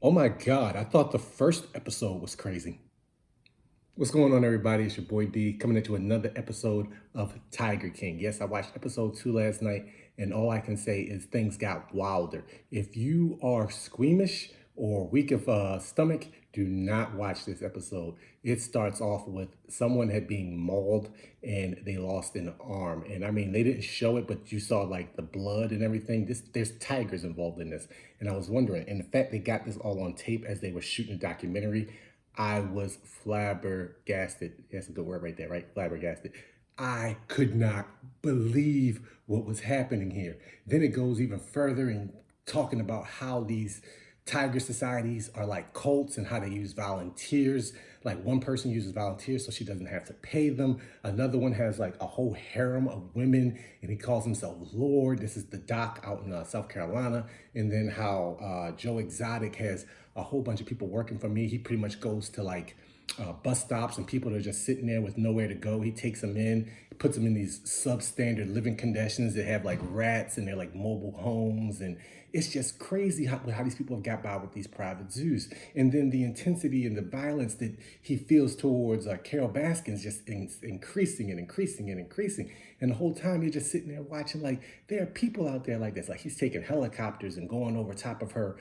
Oh my God, I thought the first episode was crazy. What's going on, everybody? It's your boy D coming into another episode of Tiger King. Yes, I watched episode 2 last night, and all I can say is things got wilder. If you are squeamish or weak of stomach, do not watch this episode. It starts off with someone had been mauled and they lost an arm. And I mean, they didn't show it, but you saw like the blood and everything. There's tigers involved in this. And I was wondering, and the fact they got this all on tape as they were shooting a documentary, I was flabbergasted. That's a good word right there, right? Flabbergasted. I could not believe what was happening here. Then it goes even further in talking about how these tiger societies are like cults and how they use volunteers. Like one person uses volunteers so she doesn't have to pay them. Another one has like a whole harem of women and he calls himself Lord. This is the doc out in South Carolina. And then how Joe Exotic has a whole bunch of people working for me. He pretty much goes to like bus stops and people that are just sitting there with nowhere to go. He takes them in, puts them in these substandard living conditions that have like rats and they're like mobile homes. And it's just crazy how these people have got by with these private zoos. And then the intensity and the violence that he feels towards Carol Baskins just increasing and increasing and increasing. And the whole time you're just sitting there watching like there are people out there like this. Like he's taking helicopters and going over top of her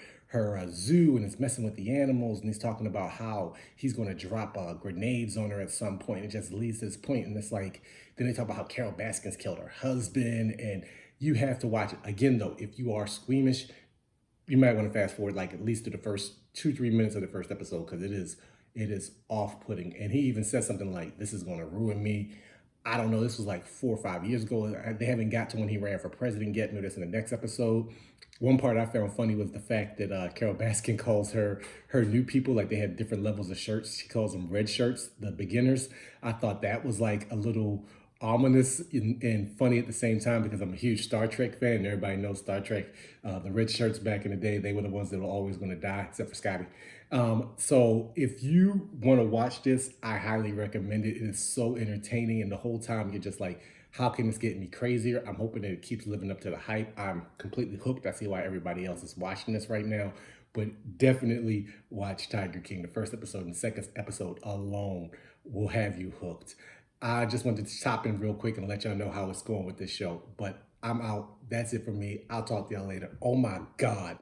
zoo and it's messing with the animals and he's talking about how he's going to drop grenades on her at some point. It just leads to this point and it's like then they talk about how Carol Baskins killed her husband and you have to watch it again though. If you are squeamish, you might want to fast forward like at least to the first 2-3 minutes of the first episode because it is off-putting. And he even says something like, "This is going to ruin me." I don't know. This was like 4 or 5 years ago. They haven't got to when he ran for president yet. Notice in the next episode. One part I found funny was the fact that Carol Baskin calls her new people like they had different levels of shirts. She calls them red shirts, the beginners. I thought that was like a little ominous and funny at the same time because I'm a huge Star Trek fan. And everybody knows Star Trek. The red shirts back in the day, they were the ones that were always going to die, except for Scotty. So if you want to watch this, I highly recommend it. It is so entertaining, and the whole time you're just like, how can this get any crazier? I'm hoping that it keeps living up to the hype. I'm completely hooked. I see why everybody else is watching this right now. But definitely watch Tiger King. The first episode and the second episode alone will have you hooked. I just wanted to chop in real quick and let y'all know how it's going with this show. But I'm out. That's it for me. I'll talk to y'all later. Oh my God.